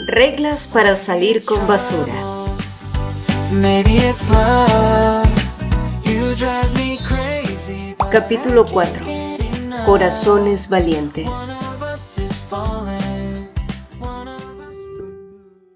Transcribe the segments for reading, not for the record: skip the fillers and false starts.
Reglas para salir con basura. Capítulo 4. Corazones valientes.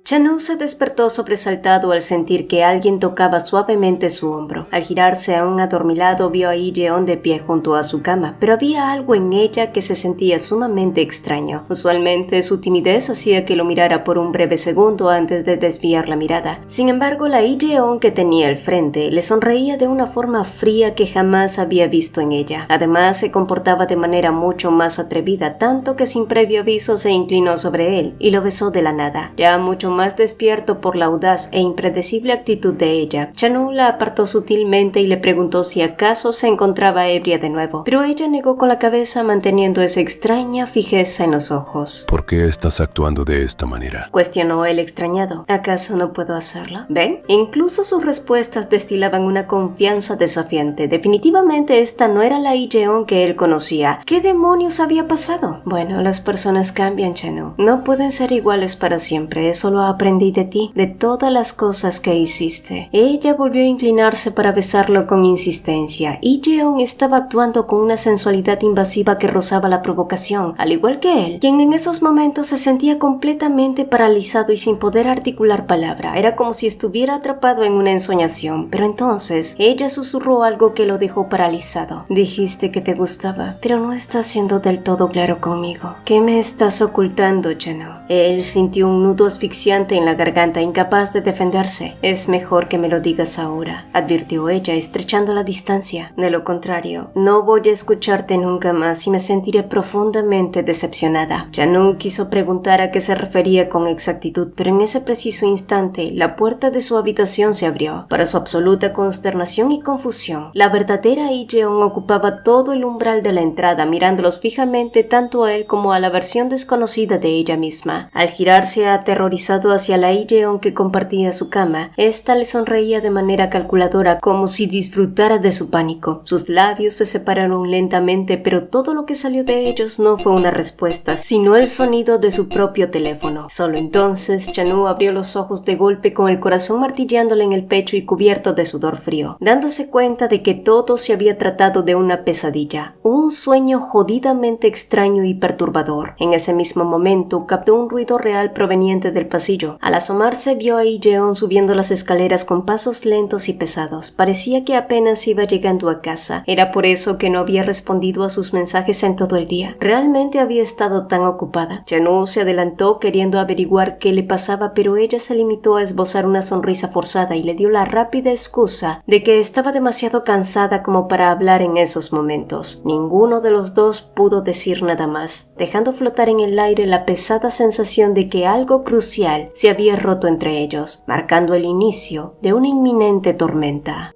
Chanu se despertó sobresaltado al sentir que alguien tocaba suavemente su hombro. Al girarse aún adormilado vio a Lee-jeon de pie junto a su cama, pero había algo en ella que se sentía sumamente extraño. Usualmente su timidez hacía que lo mirara por un breve segundo antes de desviar la mirada. Sin embargo, la Lee-jeon que tenía al frente le sonreía de una forma fría que jamás había visto en ella. Además, se comportaba de manera mucho más atrevida, tanto que sin previo aviso se inclinó sobre él y lo besó de la nada. Ya mucho más despierto por la audaz e impredecible actitud de ella, Chanu la apartó sutilmente y le preguntó si acaso se encontraba ebria de nuevo, pero ella negó con la cabeza manteniendo esa extraña fijeza en los ojos. ¿Por qué estás actuando de esta manera?, cuestionó él extrañado. ¿Acaso no puedo hacerlo? ¿Ven? Incluso sus respuestas destilaban una confianza desafiante. Definitivamente esta no era la Lee-jeon que él conocía. ¿Qué demonios había pasado? Bueno, las personas cambian, Chanu. No pueden ser iguales para siempre. Eso lo aprendí de ti, de todas las cosas que hiciste. Ella volvió a inclinarse para besarlo con insistencia. Lee-jeon estaba actuando con una sensualidad invasiva que rozaba la provocación, al igual que él, quien en esos momentos se sentía completamente paralizado y sin poder articular palabra. Era como si estuviera atrapado en una ensoñación, pero entonces ella susurró algo que lo dejó paralizado. Dijiste que te gustaba, pero no estás siendo del todo claro conmigo. ¿Qué me estás ocultando, Chanu? Él sintió un nudo asfixiante en la garganta, incapaz de defenderse. Es mejor que me lo digas ahora, advirtió ella, estrechando la distancia. De lo contrario, no voy a escucharte nunca más y me sentiré profundamente decepcionada. Chanu quiso preguntar a qué se refería con exactitud, pero en ese preciso instante la puerta de su habitación se abrió. Para su absoluta consternación y confusión, la verdadera Lee-jeon ocupaba todo el umbral de la entrada, mirándolos fijamente tanto a él como a la versión desconocida de ella misma. Al girarse aterrorizado hacia la Lee-jeon que compartía su cama, ésta le sonreía de manera calculadora, como si disfrutara de su pánico. Sus labios se separaron lentamente, pero todo lo que salió de ellos no fue una respuesta, sino el sonido de su propio teléfono. Solo entonces Chanu abrió los ojos de golpe, con el corazón martilleándole en el pecho y cubierto de sudor frío, dándose cuenta de que todo se había tratado de una pesadilla, un sueño jodidamente extraño y perturbador. En ese mismo momento captó un ruido real proveniente del pasillo. Al asomarse vio a Lee-jeon subiendo las escaleras con pasos lentos y pesados. Parecía que apenas iba llegando a casa. Era por eso que no había respondido a sus mensajes en todo el día. Realmente había estado tan ocupada. Chanu se adelantó queriendo averiguar qué le pasaba, pero ella se limitó a esbozar una sonrisa forzada y le dio la rápida excusa de que estaba demasiado cansada como para hablar en esos momentos. Ninguno de los dos pudo decir nada más, dejando flotar en el aire la pesada sensación de que algo crucial se había roto entre ellos, marcando el inicio de una inminente tormenta.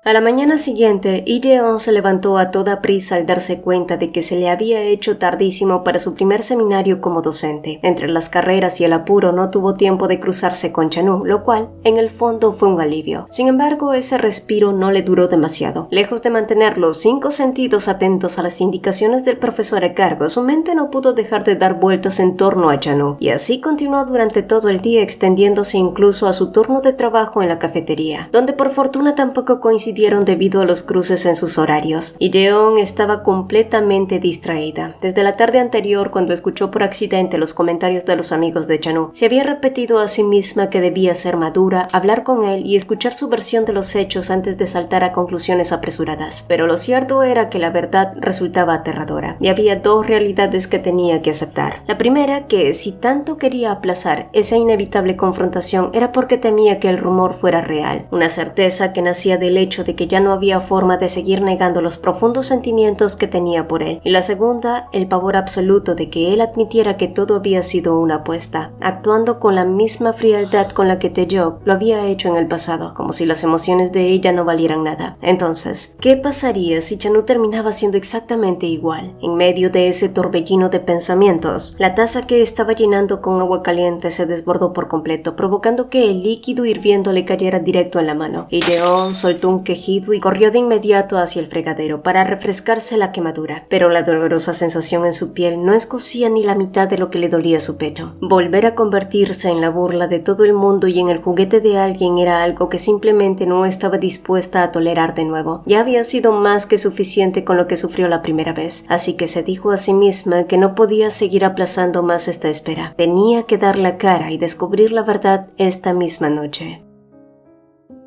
A la mañana siguiente, Lee-jeon se levantó a toda prisa al darse cuenta de que se le había hecho tardísimo para su primer seminario como docente. Entre las carreras y el apuro no tuvo tiempo de cruzarse con Chanu, lo cual, en el fondo, fue un alivio. Sin embargo, ese respiro no le duró demasiado. Lejos de mantener los 5 sentidos atentos a las indicaciones del profesor a cargo, su mente no pudo dejar de dar vueltas en torno a Chanu, y así continuó durante todo el día, extendiéndose incluso a su turno de trabajo en la cafetería, donde por fortuna tampoco coincidieron debido a los cruces en sus horarios. Lee-jeon estaba completamente distraída. Desde la tarde anterior, cuando escuchó por accidente los comentarios de los amigos de Chanu, se había repetido a sí misma que debía ser madura, hablar con él y escuchar su versión de los hechos antes de saltar a conclusiones apresuradas. Pero lo cierto era que la verdad resultaba aterradora, y había 2 realidades que tenía que aceptar. La primera, que si tanto quería aplazar esa inevitable confrontación era porque temía que el rumor fuera real, una certeza que nacía del hecho de que ya no había forma de seguir negando los profundos sentimientos que tenía por él. Y la segunda, el pavor absoluto de que él admitiera que todo había sido una apuesta, actuando con la misma frialdad con la que Tae-yeok lo había hecho en el pasado, como si las emociones de ella no valieran nada. Entonces, ¿qué pasaría si Chanu terminaba siendo exactamente igual? En medio de ese torbellino de pensamientos, la taza que estaba llenando con agua caliente se desbordó por completo, provocando que el líquido hirviendo le cayera directo en la mano. Y Leon soltó un quejido y corrió de inmediato hacia el fregadero para refrescarse la quemadura, pero la dolorosa sensación en su piel no escocía ni la mitad de lo que le dolía su pecho. Volver a convertirse en la burla de todo el mundo y en el juguete de alguien era algo que simplemente no estaba dispuesta a tolerar de nuevo. Ya había sido más que suficiente con lo que sufrió la primera vez, así que se dijo a sí misma que no podía seguir aplazando más esta espera. Tenía que dar la cara y descubrir la verdad esta misma noche.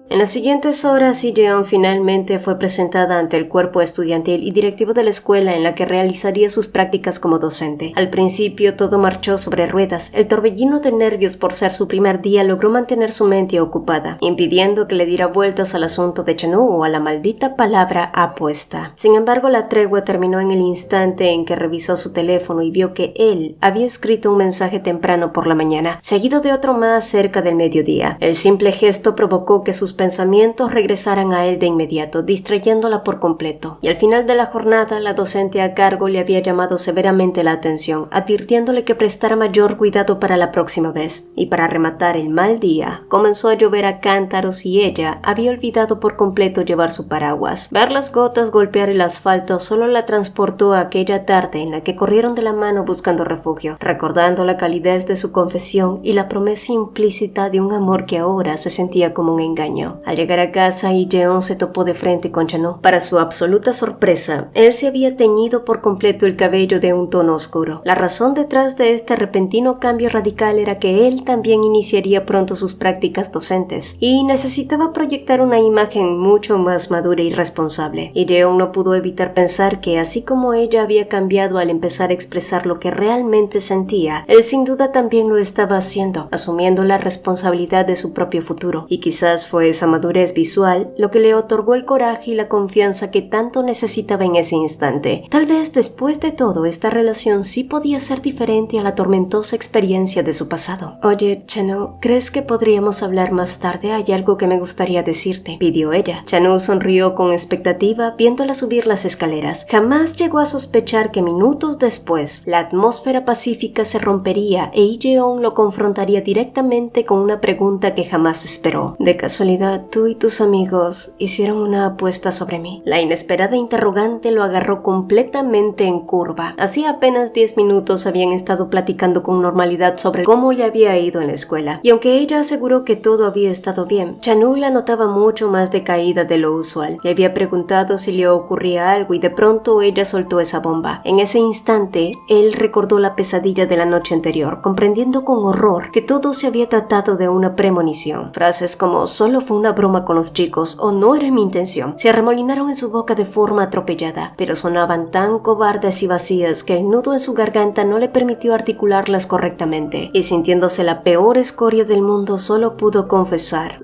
En las siguientes horas, Lee-jeon finalmente fue presentada ante el cuerpo estudiantil y directivo de la escuela en la que realizaría sus prácticas como docente. Al principio todo marchó sobre ruedas. El torbellino de nervios por ser su primer día logró mantener su mente ocupada, impidiendo que le diera vueltas al asunto de Chan-woo o a la maldita palabra apuesta. Sin embargo, la tregua terminó en el instante en que revisó su teléfono y vio que él había escrito un mensaje temprano por la mañana, seguido de otro más cerca del mediodía. El simple gesto provocó que sus pensamientos regresaran a él de inmediato, distrayéndola por completo. Y al final de la jornada, la docente a cargo le había llamado severamente la atención, advirtiéndole que prestara mayor cuidado para la próxima vez. Y para rematar el mal día, comenzó a llover a cántaros y ella había olvidado por completo llevar su paraguas. Ver las gotas golpear el asfalto solo la transportó a aquella tarde en la que corrieron de la mano buscando refugio, recordando la calidez de su confesión y la promesa implícita de un amor que ahora se sentía como un engaño. Al llegar a casa, Lee-jeon se topó de frente con Chan-woo. Para su absoluta sorpresa, él se había teñido por completo el cabello de un tono oscuro. La razón detrás de este repentino cambio radical era que él también iniciaría pronto sus prácticas docentes y necesitaba proyectar una imagen mucho más madura y responsable. Lee-jeon no pudo evitar pensar que, así como ella había cambiado al empezar a expresar lo que realmente sentía, él sin duda también lo estaba haciendo, asumiendo la responsabilidad de su propio futuro. Y quizás fue esa madurez visual lo que le otorgó el coraje y la confianza que tanto necesitaba en ese instante. Tal vez después de todo esta relación sí podía ser diferente a la tormentosa experiencia de su pasado. Oye, Chan-woo, ¿crees que podríamos hablar más tarde? Hay algo que me gustaría decirte, pidió ella. Chan-woo sonrió con expectativa viéndola subir las escaleras. Jamás llegó a sospechar que minutos después la atmósfera pacífica se rompería e Lee-jeon lo confrontaría directamente con una pregunta que jamás esperó. ¿De casualidad tú y tus amigos hicieron una apuesta sobre mí? La inesperada interrogante lo agarró completamente en curva. Hacía apenas 10 minutos habían estado platicando con normalidad sobre cómo le había ido en la escuela, y aunque ella aseguró que todo había estado bien, Chan-woo la notaba mucho más decaída de lo usual. Le había preguntado si le ocurría algo y de pronto ella soltó esa bomba. En ese instante, él recordó la pesadilla de la noche anterior, comprendiendo con horror que todo se había tratado de una premonición. Frases como "solo fue una broma con los chicos" o "no era mi intención" se arremolinaron en su boca de forma atropellada, pero sonaban tan cobardes y vacías que el nudo en su garganta no le permitió articularlas correctamente, y sintiéndose la peor escoria del mundo solo pudo confesar: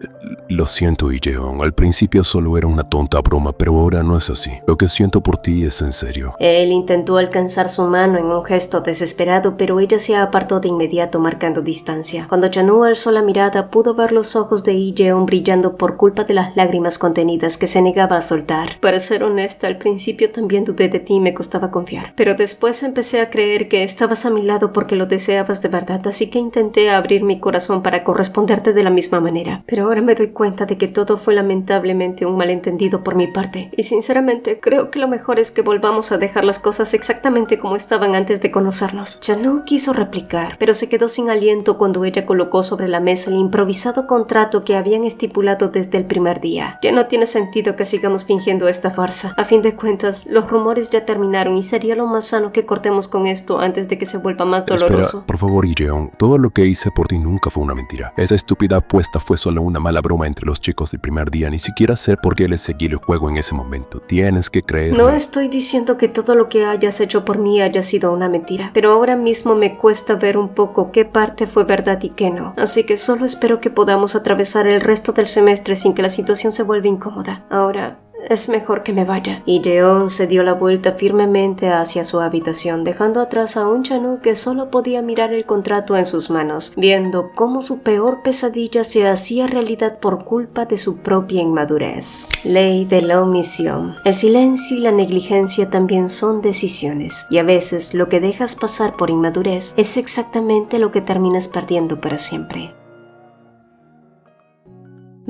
Lo siento, Lee-jeon. Al principio solo era una tonta broma, pero ahora no es así. Lo que siento por ti es en serio. Él intentó alcanzar su mano en un gesto desesperado, pero ella se apartó de inmediato marcando distancia. Cuando Chan-woo alzó la mirada, pudo ver los ojos de Lee-jeon brillando por culpa de las lágrimas contenidas que se negaba a soltar. Para ser honesta, al principio también dudé de ti y me costaba confiar, pero después empecé a creer que estabas a mi lado porque lo deseabas de verdad, así que intenté abrir mi corazón para corresponderte de la misma manera. Pero ahora me doy cuenta de que todo fue lamentablemente un malentendido por mi parte, y sinceramente creo que lo mejor es que volvamos a dejar las cosas exactamente como estaban antes de conocernos. Chan-woo quiso replicar, pero se quedó sin aliento cuando ella colocó sobre la mesa el improvisado contrato que habían estipulado desde el primer día. Ya no tiene sentido que sigamos fingiendo esta farsa. A fin de cuentas, los rumores ya terminaron y sería lo más sano que cortemos con esto antes de que se vuelva más doloroso. Espera, por favor, Lee-jeon. Todo lo que hice por ti nunca fue una mentira. Esa estúpida apuesta fue solo una mala broma entre los chicos del primer día. Ni siquiera sé por qué les seguí el juego en ese momento. Tienes que creerme. No estoy diciendo que todo lo que hayas hecho por mí haya sido una mentira, pero ahora mismo me cuesta ver un poco qué parte fue verdad y qué no. Así que solo espero que podamos atravesar el resto del semestre sin que la situación se vuelva incómoda. Ahora es mejor que me vaya. Y Lee-jeon se dio la vuelta firmemente hacia su habitación, dejando atrás a un Chan-woo que solo podía mirar el contrato en sus manos, viendo cómo su peor pesadilla se hacía realidad por culpa de su propia inmadurez. Ley de la omisión. El silencio y la negligencia también son decisiones, y a veces lo que dejas pasar por inmadurez es exactamente lo que terminas perdiendo para siempre.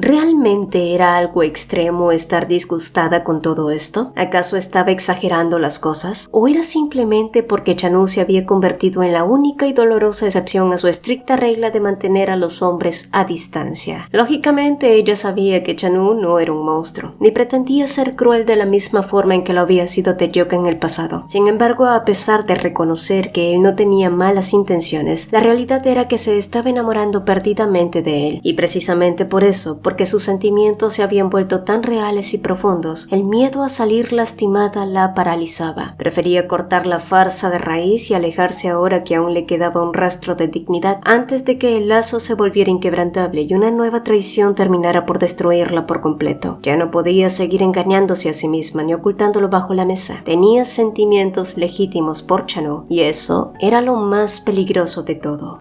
¿Realmente era algo extremo estar disgustada con todo esto? ¿Acaso estaba exagerando las cosas? ¿O era simplemente porque Chanu se había convertido en la única y dolorosa excepción a su estricta regla de mantener a los hombres a distancia? Lógicamente, ella sabía que Chanu no era un monstruo, ni pretendía ser cruel de la misma forma en que lo había sido Taeyeok en el pasado. Sin embargo, a pesar de reconocer que él no tenía malas intenciones, la realidad era que se estaba enamorando perdidamente de él, y precisamente por eso, porque sus sentimientos se habían vuelto tan reales y profundos, el miedo a salir lastimada la paralizaba. Prefería cortar la farsa de raíz y alejarse ahora que aún le quedaba un rastro de dignidad antes de que el lazo se volviera inquebrantable y una nueva traición terminara por destruirla por completo. Ya no podía seguir engañándose a sí misma ni ocultándolo bajo la mesa. Tenía sentimientos legítimos por Chanu y eso era lo más peligroso de todo.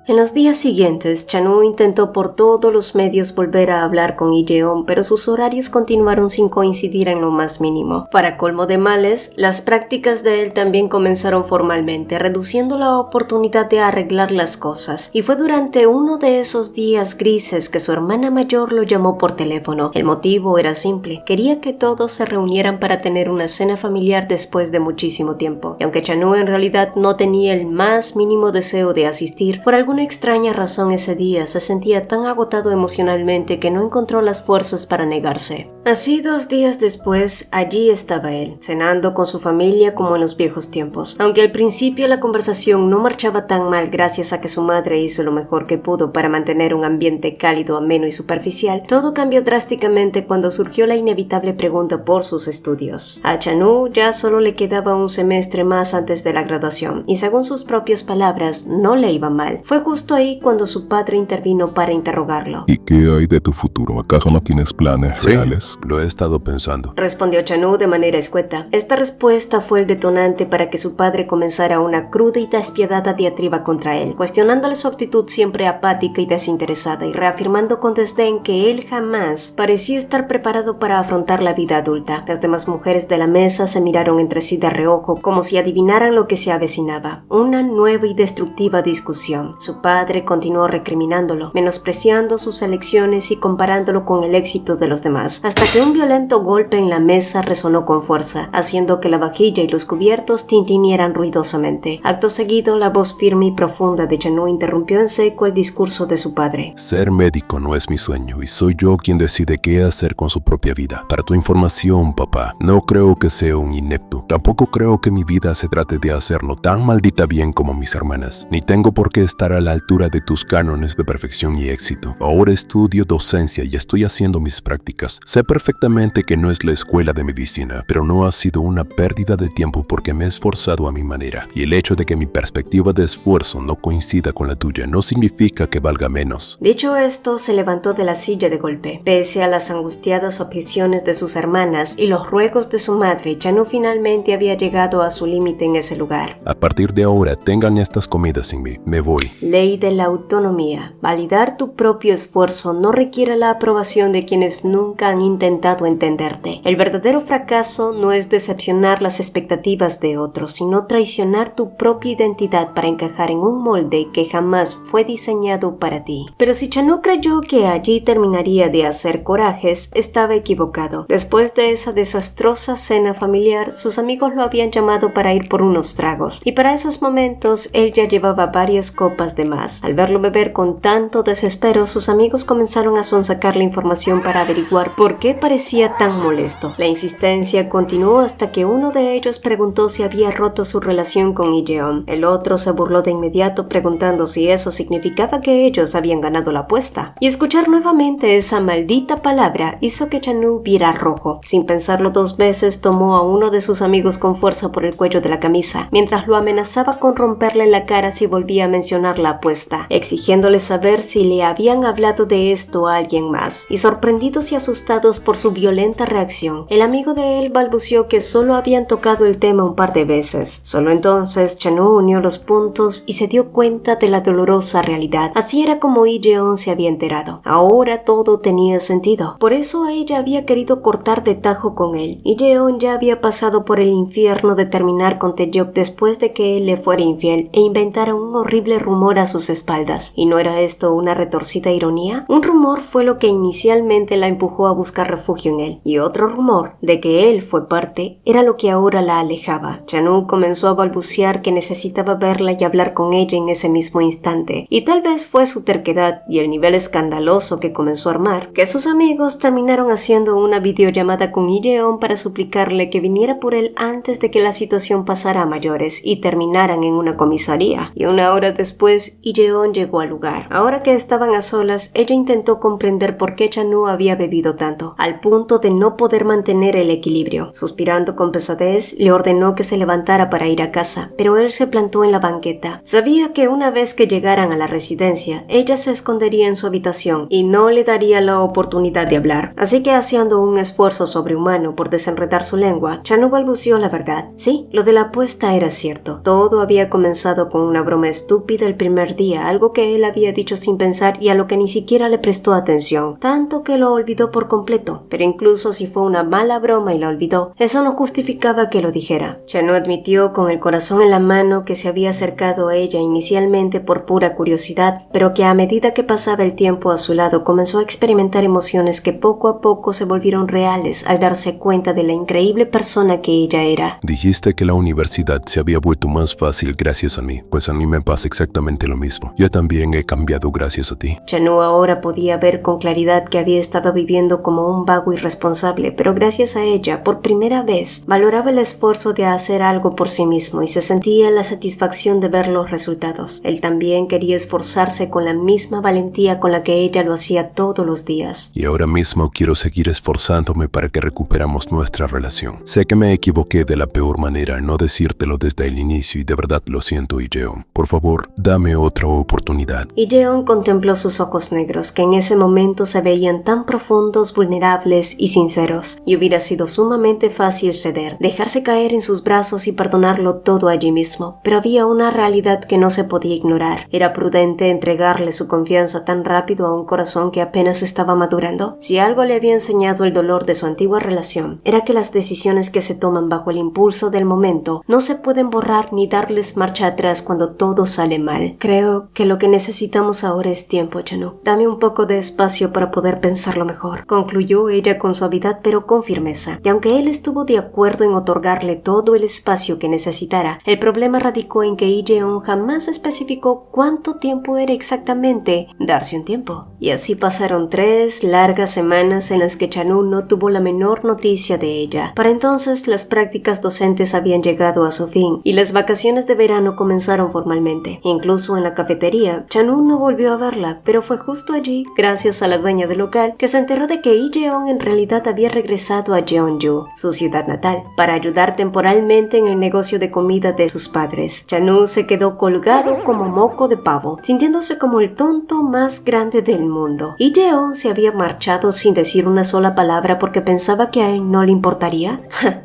En los días siguientes, Chanu intentó por todos los medios volver a hablar con Lee-jeon, pero sus horarios continuaron sin coincidir en lo más mínimo. Para colmo de males, las prácticas de él también comenzaron formalmente, reduciendo la oportunidad de arreglar las cosas, y fue durante uno de esos días grises que su hermana mayor lo llamó por teléfono. El motivo era simple: quería que todos se reunieran para tener una cena familiar después de muchísimo tiempo, y aunque Chanu en realidad no tenía el más mínimo deseo de asistir, por alguna extraña razón ese día se sentía tan agotado emocionalmente que no encontró las fuerzas para negarse. Así 2 días después, allí estaba él, cenando con su familia como en los viejos tiempos. Aunque al principio la conversación no marchaba tan mal gracias a que su madre hizo lo mejor que pudo para mantener un ambiente cálido, ameno y superficial, todo cambió drásticamente cuando surgió la inevitable pregunta por sus estudios. A Chanu ya solo le quedaba un semestre más antes de la graduación, y según sus propias palabras, no le iba mal. Fue justo ahí cuando su padre intervino para interrogarlo. ¿Y qué hay de tu futuro? ¿Acaso no tienes planes reales? Lo he estado pensando, respondió Chanu de manera escueta. Esta respuesta fue el detonante para que su padre comenzara una cruda y despiadada diatriba contra él, cuestionándole su actitud siempre apática y desinteresada y reafirmando con desdén que él jamás parecía estar preparado para afrontar la vida adulta. Las demás mujeres de la mesa se miraron entre sí de reojo, como si adivinaran lo que se avecinaba: una nueva y destructiva discusión. Su padre continuó recriminándolo, menospreciando sus elecciones y comparándolo con el éxito de los demás, hasta que un violento golpe en la mesa resonó con fuerza, haciendo que la vajilla y los cubiertos tintinieran ruidosamente. Acto seguido, la voz firme y profunda de Chanu interrumpió en seco el discurso de su padre. Ser médico no es mi sueño y soy yo quien decide qué hacer con su propia vida. Para tu información, papá, no creo que sea un inepto. Tampoco creo que mi vida se trate de hacerlo tan maldita bien como mis hermanas. Ni tengo por qué estar a la altura de tus cánones de perfección y éxito. Ahora estudio docencia y estoy haciendo mis prácticas. Sé perfectamente que no es la escuela de medicina, pero no ha sido una pérdida de tiempo porque me he esforzado a mi manera. Y el hecho de que mi perspectiva de esfuerzo no coincida con la tuya no significa que valga menos. Dicho esto, se levantó de la silla de golpe. Pese a las angustiadas objeciones de sus hermanas y los ruegos de su madre, Chanu finalmente había llegado a su límite en ese lugar. A partir de ahora, tengan estas comidas sin mí. Me voy. Ley de la autonomía. Validar tu propio esfuerzo no requiere la aprobación de quienes nunca han intentado entenderte. El verdadero fracaso no es decepcionar las expectativas de otros, sino traicionar tu propia identidad para encajar en un molde que jamás fue diseñado para ti. Pero si Chanu creyó que allí terminaría de hacer corajes, estaba equivocado. Después de esa desastrosa cena familiar, sus amigos lo habían llamado para ir por unos tragos, y para esos momentos él ya llevaba varias copas de más. Al verlo beber con tanto desespero, sus amigos comenzaron a sonsacar la información para averiguar por qué parecía tan molesto. La insistencia continuó hasta que uno de ellos preguntó si había roto su relación con Lee-jeon. El otro se burló de inmediato preguntando si eso significaba que ellos habían ganado la apuesta. Y escuchar nuevamente esa maldita palabra hizo que Chanu viera rojo. Sin pensarlo 2 veces, tomó a uno de sus amigos con fuerza por el cuello de la camisa, mientras lo amenazaba con romperle la cara si volvía a mencionar la apuesta, exigiéndole saber si le habían hablado de esto a alguien más. Y sorprendidos y asustados por su violenta reacción. El amigo de él balbuceó que solo habían tocado el tema un par de veces. Solo entonces Chan-woo unió los puntos y se dio cuenta de la dolorosa realidad. Así era como Lee Jeon se había enterado. Ahora todo tenía sentido. Por eso ella había querido cortar de tajo con él. Lee Jeon ya había pasado por el infierno de terminar con Tae-yeok después de que él le fuera infiel e inventara un horrible rumor a sus espaldas. ¿Y no era esto una retorcida ironía? Un rumor fue lo que inicialmente la empujó a buscar refugio en él, y otro rumor, de que él fue parte, era lo que ahora la alejaba. Chan-woo comenzó a balbucear que necesitaba verla y hablar con ella en ese mismo instante, y tal vez fue su terquedad y el nivel escandaloso que comenzó a armar, que sus amigos terminaron haciendo una videollamada con Lee Jeon para suplicarle que viniera por él antes de que la situación pasara a mayores y terminaran en una comisaría. Y una hora después, Lee Jeon llegó al lugar. Ahora que estaban a solas, ella intentó comprender por qué Chan-woo había bebido tanto, al punto de no poder mantener el equilibrio. Suspirando con pesadez, le ordenó que se levantara para ir a casa, pero él se plantó en la banqueta. Sabía que una vez que llegaran a la residencia, ella se escondería en su habitación y no le daría la oportunidad de hablar. Así que, haciendo un esfuerzo sobrehumano por desenredar su lengua, Chan-woo balbuceó la verdad. Sí, lo de la apuesta era cierto. Todo había comenzado con una broma estúpida el primer día, algo que él había dicho sin pensar y a lo que ni siquiera le prestó atención, tanto que lo olvidó por completo. Pero incluso si fue una mala broma y la olvidó, eso no justificaba que lo dijera. Chan-woo admitió con el corazón en la mano que se había acercado a ella inicialmente por pura curiosidad, pero que a medida que pasaba el tiempo a su lado comenzó a experimentar emociones que poco a poco se volvieron reales al darse cuenta de la increíble persona que ella era. Dijiste que la universidad se había vuelto más fácil gracias a mí, pues a mí me pasa exactamente lo mismo. Yo también he cambiado gracias a ti. Chan-woo ahora podía ver con claridad que había estado viviendo como un vago irresponsable, pero gracias a ella, por primera vez, valoraba el esfuerzo de hacer algo por sí mismo y se sentía la satisfacción de ver los resultados. Él también quería esforzarse con la misma valentía con la que ella lo hacía todos los días. Y ahora mismo quiero seguir esforzándome para que recuperamos nuestra relación. Sé que me equivoqué de la peor manera al no decírtelo desde el inicio y de verdad lo siento, Lee Jeon. Por favor, dame otra oportunidad. Lee Jeon contempló sus ojos negros, que en ese momento se veían tan profundos, vulnerables y sinceros, y hubiera sido sumamente fácil ceder, dejarse caer en sus brazos y perdonarlo todo allí mismo. Pero había una realidad que no se podía ignorar. Era prudente entregarle su confianza tan rápido a un corazón que apenas estaba madurando. Si algo le había enseñado el dolor de su antigua relación, era que las decisiones que se toman bajo el impulso del momento no se pueden borrar ni darles marcha atrás cuando todo sale mal. Creo que lo que necesitamos ahora es tiempo, Chan-woo. Dame un poco de espacio para poder pensarlo mejor, concluyó ella con suavidad pero con firmeza. Y aunque él estuvo de acuerdo en otorgarle todo el espacio que necesitara, el problema radicó en que Lee Jeon jamás especificó cuánto tiempo era exactamente darse un tiempo. Y así pasaron 3 largas semanas en las que Chan-woo no tuvo la menor noticia de ella. Para entonces las prácticas docentes habían llegado a su fin y las vacaciones de verano comenzaron formalmente. Incluso en la cafetería, Chan-woo no volvió a verla, pero fue justo allí, gracias a la dueña del local, que se enteró de que Lee Jeon en realidad había regresado a Jeonju, su ciudad natal, para ayudar temporalmente en el negocio de comida de sus padres. Chan-woo se quedó colgado como moco de pavo, sintiéndose como el tonto más grande del mundo. Lee Jeon se había marchado sin decir una sola palabra porque pensaba que a él no le importaría.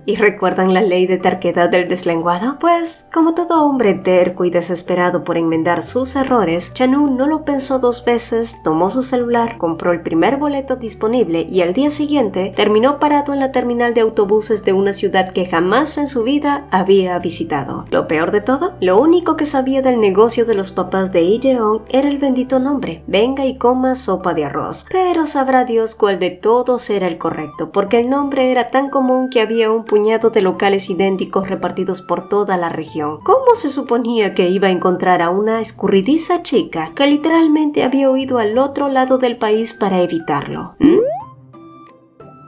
¿Y recuerdan la ley de terquedad del deslenguado? Pues, como todo hombre terco y desesperado por enmendar sus errores, Chan-woo no lo pensó 2 veces, tomó su celular, compró el primer boleto disponible y al día siguiente terminó parado en la terminal de autobuses de una ciudad que jamás en su vida había visitado. Lo peor de todo, lo único que sabía del negocio de los papás de Lee Jeon era el bendito nombre: venga y coma sopa de arroz. Pero sabrá Dios cuál de todos era el correcto, porque el nombre era tan común que había un puñado de locales idénticos repartidos por toda la región. ¿Cómo se suponía que iba a encontrar a una escurridiza chica que literalmente había huido al otro lado del país para evitarlo?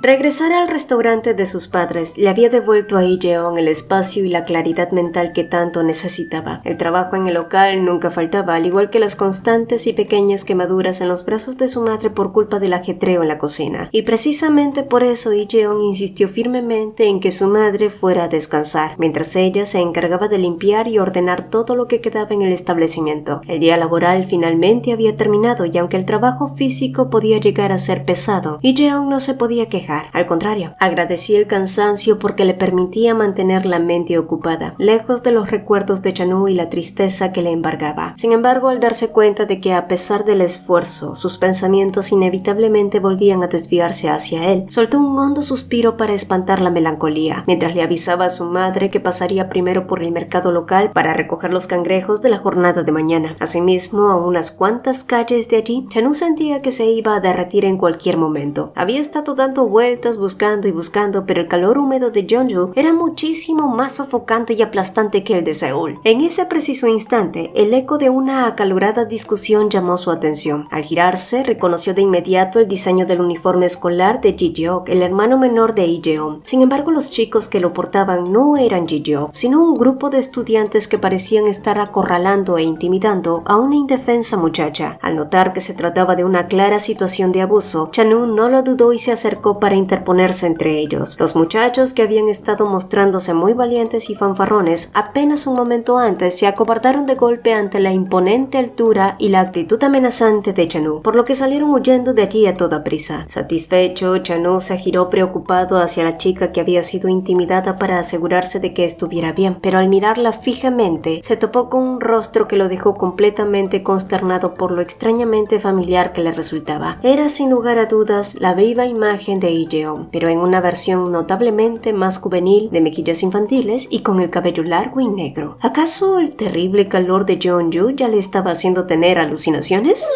Regresar al restaurante de sus padres le había devuelto a Lee Jeon el espacio y la claridad mental que tanto necesitaba. El trabajo en el local nunca faltaba, al igual que las constantes y pequeñas quemaduras en los brazos de su madre por culpa del ajetreo en la cocina. Y precisamente por eso Lee Jeon insistió firmemente en que su madre fuera a descansar, mientras ella se encargaba de limpiar y ordenar todo lo que quedaba en el establecimiento. El día laboral finalmente había terminado y aunque el trabajo físico podía llegar a ser pesado, Lee Jeon no se podía quejar. quejar. Al contrario, agradecía el cansancio porque le permitía mantener la mente ocupada, lejos de los recuerdos de Chanu y la tristeza que le embargaba. Sin embargo, al darse cuenta de que a pesar del esfuerzo, sus pensamientos inevitablemente volvían a desviarse hacia él, soltó un hondo suspiro para espantar la melancolía, mientras le avisaba a su madre que pasaría primero por el mercado local para recoger los cangrejos de la jornada de mañana. Asimismo, a unas cuantas calles de allí, Chanu sentía que se iba a derretir en cualquier momento. Había estado dando vueltas buscando y buscando, pero el calor húmedo de Jeonju era muchísimo más sofocante y aplastante que el de Seúl. En ese preciso instante, el eco de una acalorada discusión llamó su atención. Al girarse, reconoció de inmediato el diseño del uniforme escolar de Ji-jeok, el hermano menor de Lee-jeon. Sin embargo, los chicos que lo portaban no eran Ji-jeok, sino un grupo de estudiantes que parecían estar acorralando e intimidando a una indefensa muchacha. Al notar que se trataba de una clara situación de abuso, Chanu no lo dudó y se acercó para interponerse entre ellos. Los muchachos, que habían estado mostrándose muy valientes y fanfarrones, apenas un momento antes se acobardaron de golpe ante la imponente altura y la actitud amenazante de Chanu, por lo que salieron huyendo de allí a toda prisa. Satisfecho, Chanu se giró preocupado hacia la chica que había sido intimidada para asegurarse de que estuviera bien, pero al mirarla fijamente se topó con un rostro que lo dejó completamente consternado por lo extrañamente familiar que le resultaba. Era sin lugar a dudas la viva imagen de Lee-jeon, pero en una versión notablemente más juvenil, de mejillas infantiles y con el cabello largo y negro. ¿Acaso el terrible calor de Jeonju ya le estaba haciendo tener alucinaciones?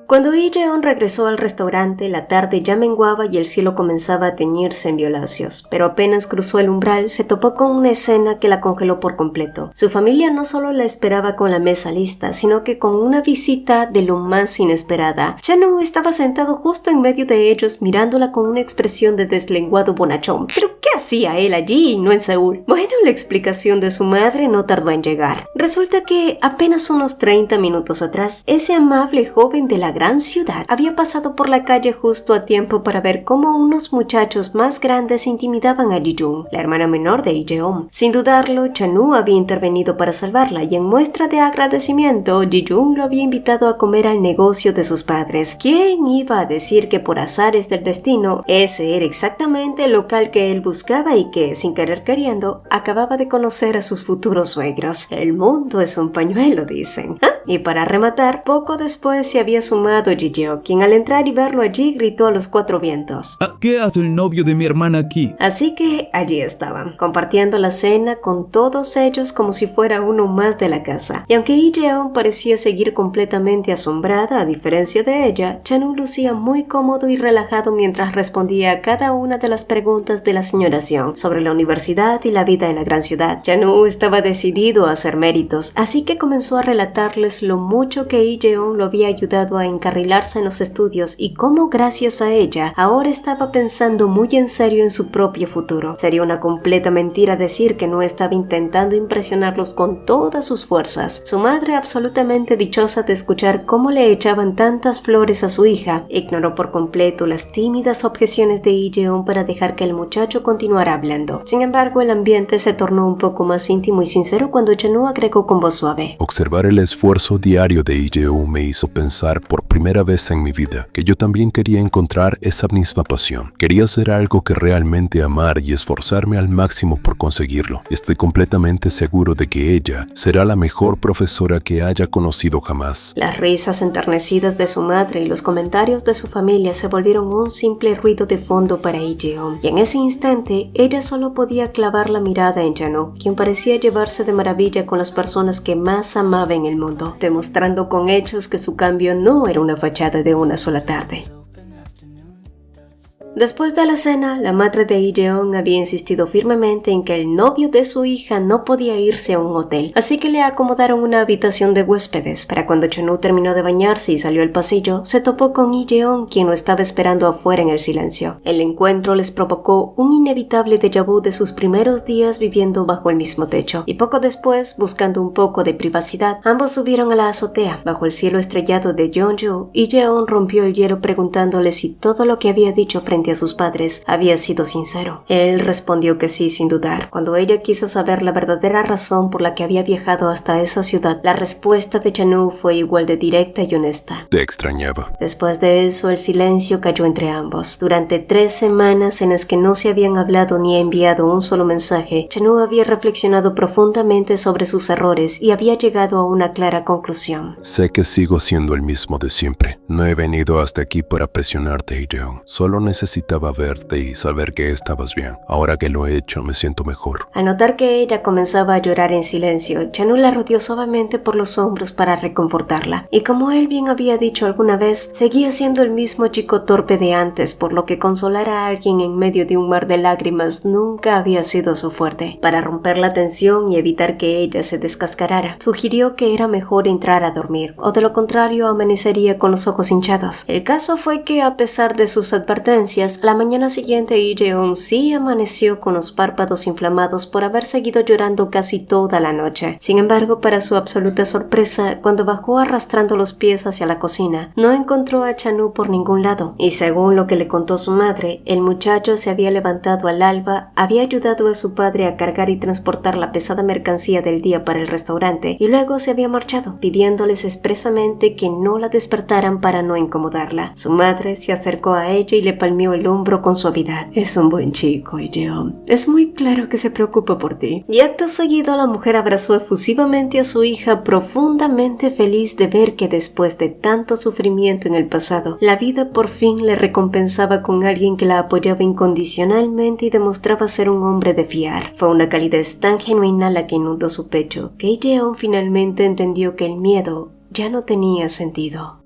Cuando Lee-jeon regresó al restaurante, la tarde ya menguaba y el cielo comenzaba a teñirse en violáceos, pero apenas cruzó el umbral se topó con una escena que la congeló por completo. Su familia no solo la esperaba con la mesa lista, sino que con una visita de lo más inesperada. Chanu estaba sentado justo en medio de ellos, mirándola con una expresión de deslenguado bonachón. ¿Pero qué hacía él allí y no en Seúl? Bueno, la explicación de su madre no tardó en llegar. Resulta que apenas unos 30 minutos atrás, ese amable joven de la gran ciudad había pasado por la calle justo a tiempo para ver cómo unos muchachos más grandes intimidaban a Ji-jung, la hermana menor de Lee-jeon. Sin dudarlo, Chanu había intervenido para salvarla y en muestra de agradecimiento, Ji-jung lo había invitado a comer al negocio de sus padres. ¿Quién iba a decir que por azares del destino, ese era exactamente el local que él buscaba y que, sin querer queriendo, acababa de conocer a sus futuros suegros? El mundo es un pañuelo, dicen. Y para rematar, poco después se había sumado Ji-jeok, quien al entrar y verlo allí gritó a los cuatro vientos: ¿Qué hace el novio de mi hermana aquí? Así que allí estaban, compartiendo la cena con todos ellos como si fuera uno más de la casa. Y aunque Lee-jeon parecía seguir completamente asombrada, a diferencia de ella, Chanu lucía muy cómodo y relajado mientras respondía a cada una de las preguntas de la señora Seong sobre la universidad y la vida en la gran ciudad. Chanu estaba decidido a hacer méritos, así que comenzó a relatarles lo mucho que Lee-jeon lo había ayudado a encarrilarse en los estudios y cómo gracias a ella ahora estaba pensando muy en serio en su propio futuro. Sería una completa mentira decir que no estaba intentando impresionarlos con todas sus fuerzas. Su madre, absolutamente dichosa de escuchar cómo le echaban tantas flores a su hija, ignoró por completo las tímidas objeciones de Lee-jeon para dejar que el muchacho continuara hablando. Sin embargo, el ambiente se tornó un poco más íntimo y sincero cuando Chanu agregó con voz suave: Observar el esfuerzo diario de Lee-jeon me hizo pensar por primera vez en mi vida que yo también quería encontrar esa misma pasión. Quería hacer algo que realmente amar y esforzarme al máximo por conseguirlo. Estoy completamente seguro de que ella será la mejor profesora que haya conocido jamás. Las risas enternecidas de su madre y los comentarios de su familia se volvieron un simple ruido de fondo para Lee-jeon, y en ese instante ella solo podía clavar la mirada en Chanu, quien parecía llevarse de maravilla con las personas que más amaba en el mundo, demostrando con hechos que su cambio no era una fachada de una sola tarde. Después de la cena, la madre de Lee-jeon había insistido firmemente en que el novio de su hija no podía irse a un hotel, así que le acomodaron una habitación de huéspedes. Para cuando Chanu terminó de bañarse y salió al pasillo, se topó con Lee-jeon, quien lo estaba esperando afuera en el silencio. El encuentro les provocó un inevitable déjà vu de sus primeros días viviendo bajo el mismo techo, y poco después, buscando un poco de privacidad, ambos subieron a la azotea. Bajo el cielo estrellado de Jeonju, Lee-jeon rompió el hielo preguntándole si todo lo que había dicho frente frente a sus padres había sido sincero. Él respondió que sí, sin dudar. Cuando ella quiso saber la verdadera razón por la que había viajado hasta esa ciudad, la respuesta de Chanu fue igual de directa y honesta. Te extrañaba. Después de eso, el silencio cayó entre ambos. Durante 3 semanas en las que no se habían hablado ni enviado un solo mensaje, Chanu había reflexionado profundamente sobre sus errores y había llegado a una clara conclusión. Sé que sigo siendo el mismo de siempre. No he venido hasta aquí para presionarte, Ijeon. Solo necesitaba verte y saber que estabas bien. Ahora que lo he hecho, me siento mejor. Al notar que ella comenzaba a llorar en silencio, Chanu la rodeó suavemente por los hombros para reconfortarla. Y como él bien había dicho alguna vez, seguía siendo el mismo chico torpe de antes, por lo que consolar a alguien en medio de un mar de lágrimas nunca había sido su fuerte. Para romper la tensión y evitar que ella se descascarara, sugirió que era mejor entrar a dormir, o de lo contrario amanecería con los ojos hinchados. El caso fue que, a pesar de sus advertencias, la mañana siguiente Ijeon sí amaneció con los párpados inflamados por haber seguido llorando casi toda la noche. Sin embargo, para su absoluta sorpresa, cuando bajó arrastrando los pies hacia la cocina, no encontró a Chanu por ningún lado, y según lo que le contó su madre, el muchacho se había levantado al alba, había ayudado a su padre a cargar y transportar la pesada mercancía del día para el restaurante, y luego se había marchado, pidiéndoles expresamente que no la despertaran para no incomodarla. Su madre se acercó a ella y le palmeó el hombro con suavidad. Es un buen chico, Ijeon. Es muy claro que se preocupa por ti. Y acto seguido la mujer abrazó efusivamente a su hija, profundamente feliz de ver que después de tanto sufrimiento en el pasado, la vida por fin le recompensaba con alguien que la apoyaba incondicionalmente y demostraba ser un hombre de fiar. Fue una calidez tan genuina la que inundó su pecho, que Ijeon finalmente entendió que el miedo ya no tenía sentido.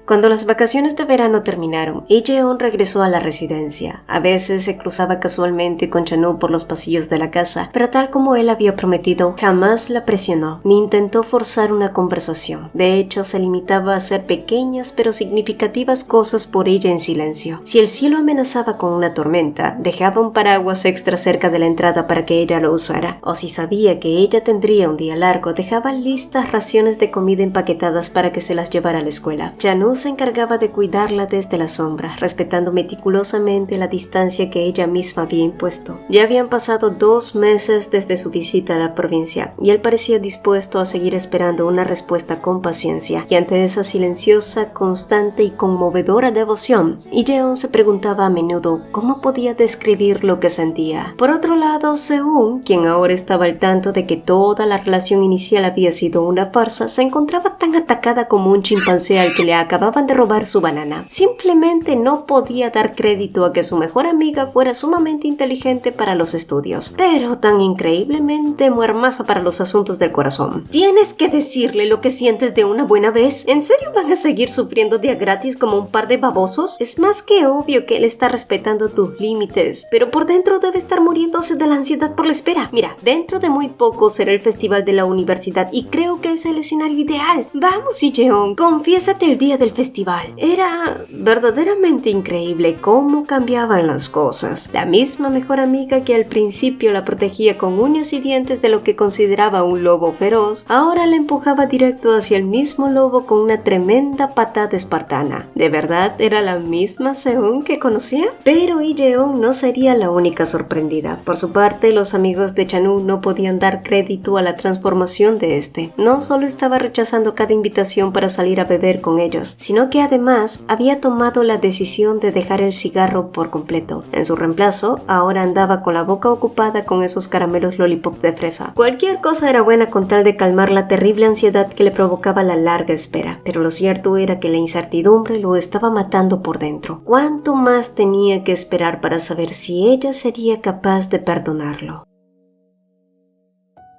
Cuando las vacaciones de verano terminaron, Ijeon regresó a la residencia. A veces se cruzaba casualmente con Chanu por los pasillos de la casa, pero tal como él había prometido, jamás la presionó, ni intentó forzar una conversación. De hecho, se limitaba a hacer pequeñas pero significativas cosas por ella en silencio. Si el cielo amenazaba con una tormenta, dejaba un paraguas extra cerca de la entrada para que ella lo usara. O si sabía que ella tendría un día largo, dejaba listas raciones de comida empaquetadas para que se las llevara a la escuela. Chanu se encargaba de cuidarla desde la sombra, respetando meticulosamente la distancia que ella misma había impuesto. Ya habían pasado 2 meses desde su visita a la provincia, y él parecía dispuesto a seguir esperando una respuesta con paciencia, y ante esa silenciosa, constante y conmovedora devoción, Ijeon se preguntaba a menudo cómo podía describir lo que sentía. Por otro lado, Seung, quien ahora estaba al tanto de que toda la relación inicial había sido una farsa, se encontraba tan atacada como un chimpancé al que le acababan de robar su banana. Simplemente no podía dar crédito a que su mejor amiga fuera sumamente inteligente para los estudios, pero tan increíblemente muermaza para los asuntos del corazón. ¿Tienes que decirle lo que sientes de una buena vez? ¿En serio van a seguir sufriendo de a gratis como un par de babosos? Es más que obvio que él está respetando tus límites, pero por dentro debe estar muriéndose de la ansiedad por la espera. Mira, dentro de muy poco será el festival de la universidad y creo que es el escenario ideal. Vamos, Ijeon, confiésate el día del festival. Era verdaderamente increíble cómo cambiaban las cosas. La misma mejor amiga que al principio la protegía con uñas y dientes de lo que consideraba un lobo feroz, ahora la empujaba directo hacia el mismo lobo con una tremenda patada espartana. ¿De verdad era la misma Seung que conocía? Pero Ijeon no sería la única sorprendida. Por su parte, los amigos de Chanu no podían dar crédito a la transformación de este. No solo estaba rechazando cada invitación para salir a beber con ellos, sino que además había tomado la decisión de dejar el cigarro por completo. En su reemplazo, ahora andaba con la boca ocupada con esos caramelos lollipops de fresa. Cualquier cosa era buena con tal de calmar la terrible ansiedad que le provocaba la larga espera, pero lo cierto era que la incertidumbre lo estaba matando por dentro. ¿Cuánto más tenía que esperar para saber si ella sería capaz de perdonarlo?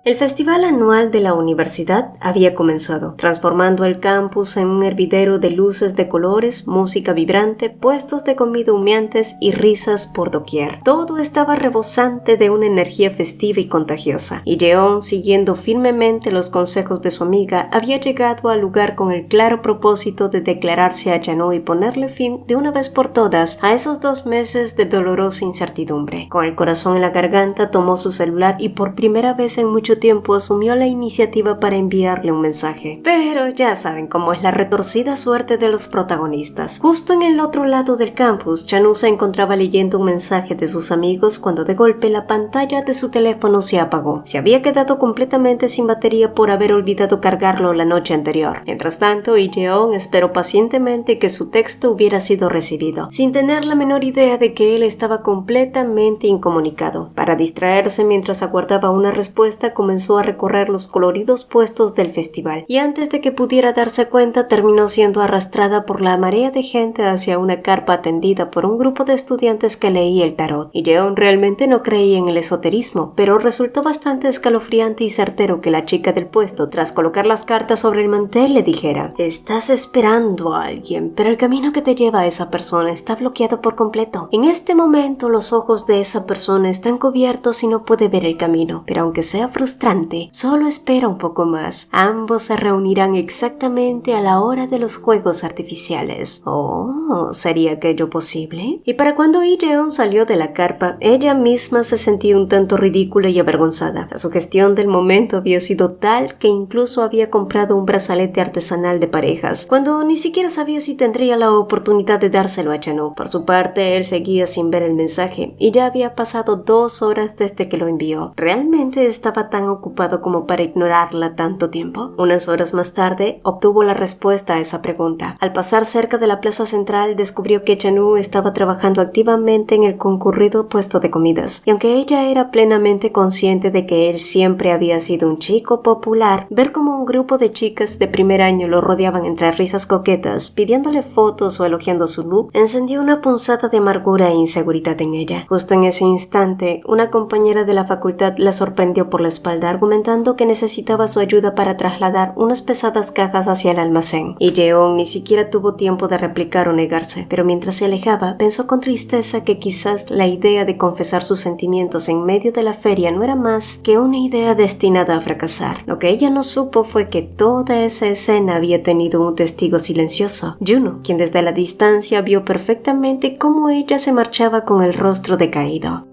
El festival anual de la universidad había comenzado, transformando el campus en un hervidero de luces de colores, música vibrante, puestos de comida humeantes y risas por doquier. Todo estaba rebosante de una energía festiva y contagiosa. Ijeon, siguiendo firmemente los consejos de su amiga, había llegado al lugar con el claro propósito de declararse a Chanu y ponerle fin de una vez por todas a esos 2 meses de dolorosa incertidumbre. Con el corazón en la garganta, tomó su celular y por primera vez en mucho mucho tiempo asumió la iniciativa para enviarle un mensaje. Pero ya saben cómo es la retorcida suerte de los protagonistas. Justo en el otro lado del campus, Chanu se encontraba leyendo un mensaje de sus amigos cuando de golpe la pantalla de su teléfono se apagó. Se había quedado completamente sin batería por haber olvidado cargarlo la noche anterior. Mientras tanto, Lee-jeon esperó pacientemente que su texto hubiera sido recibido, sin tener la menor idea de que él estaba completamente incomunicado. Para distraerse mientras aguardaba una respuesta, comenzó a recorrer los coloridos puestos del festival, y antes de que pudiera darse cuenta, terminó siendo arrastrada por la marea de gente hacia una carpa atendida por un grupo de estudiantes que leía el tarot. Lee-jeon realmente no creía en el esoterismo, pero resultó bastante escalofriante y certero que la chica del puesto, tras colocar las cartas sobre el mantel, le dijera: estás esperando a alguien, pero el camino que te lleva a esa persona está bloqueado por completo. En este momento los ojos de esa persona están cubiertos y no puede ver el camino, pero aunque sea frustrante, solo espera un poco más. Ambos se reunirán exactamente a la hora de los juegos artificiales. Oh, ¿sería aquello posible? Y para cuando Lee-jeon salió de la carpa, ella misma se sentía un tanto ridícula y avergonzada. La sugestión del momento había sido tal que incluso había comprado un brazalete artesanal de parejas, cuando ni siquiera sabía si tendría la oportunidad de dárselo a Chanu. Por su parte, él seguía sin ver el mensaje, y ya había pasado 2 horas desde que lo envió. ¿Realmente estaba tan ocupado como para ignorarla tanto tiempo? Unas horas más tarde, obtuvo la respuesta a esa pregunta. Al pasar cerca de la plaza central, descubrió que Chanu estaba trabajando activamente en el concurrido puesto de comidas, y aunque ella era plenamente consciente de que él siempre había sido un chico popular, ver cómo un grupo de chicas de primer año lo rodeaban entre risas coquetas, pidiéndole fotos o elogiando su look, encendió una punzada de amargura e inseguridad en ella. Justo en ese instante, una compañera de la facultad la sorprendió por la espalda, argumentando que necesitaba su ayuda para trasladar unas pesadas cajas hacia el almacén. Y Lee-jeon ni siquiera tuvo tiempo de replicar o negarse, pero mientras se alejaba, pensó con tristeza que quizás la idea de confesar sus sentimientos en medio de la feria no era más que una idea destinada a fracasar. Lo que ella no supo fue que toda esa escena había tenido un testigo silencioso, Juno, quien desde la distancia vio perfectamente cómo ella se marchaba con el rostro decaído.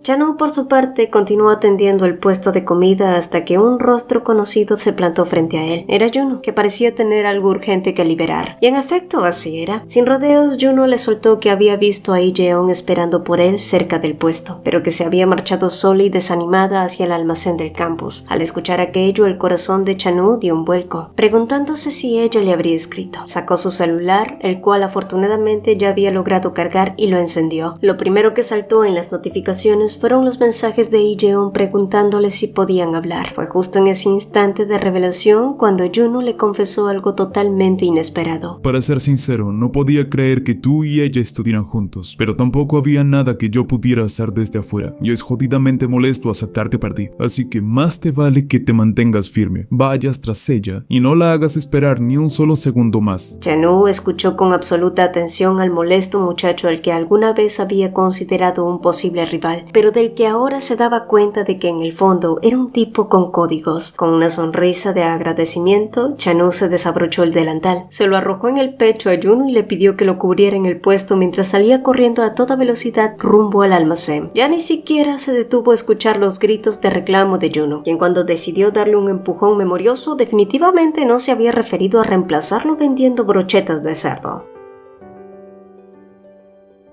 Chanu, por su parte, continuó atendiendo el puesto de comida hasta que un rostro conocido se plantó frente a él. Era Juno, que parecía tener algo urgente que liberar. Y en efecto, así era. Sin rodeos, Juno le soltó que había visto a Lee-jeon esperando por él cerca del puesto, pero que se había marchado sola y desanimada hacia el almacén del campus. Al escuchar aquello, el corazón de Chanu dio un vuelco, preguntándose si ella le habría escrito. Sacó su celular, el cual afortunadamente ya había logrado cargar, y lo encendió. Lo primero que saltó en las notificaciones fueron los mensajes de Lee-jeon preguntándole si podían hablar. Fue justo en ese instante de revelación cuando Juno le confesó algo totalmente inesperado. Para ser sincero, no podía creer que tú y ella estuvieran juntos, pero tampoco había nada que yo pudiera hacer desde afuera, y es jodidamente molesto aceptarte para ti, así que más te vale que te mantengas firme, vayas tras ella y no la hagas esperar ni un solo segundo más. Chanu escuchó con absoluta atención al molesto muchacho al que alguna vez había considerado un posible rival, pero del que ahora se daba cuenta de que en el fondo era un tipo con códigos. Con una sonrisa de agradecimiento, Chanu se desabrochó el delantal, se lo arrojó en el pecho a Juno y le pidió que lo cubriera en el puesto mientras salía corriendo a toda velocidad rumbo al almacén. Ya ni siquiera se detuvo a escuchar los gritos de reclamo de Juno, quien cuando decidió darle un empujón memorioso definitivamente no se había referido a reemplazarlo vendiendo brochetas de cerdo.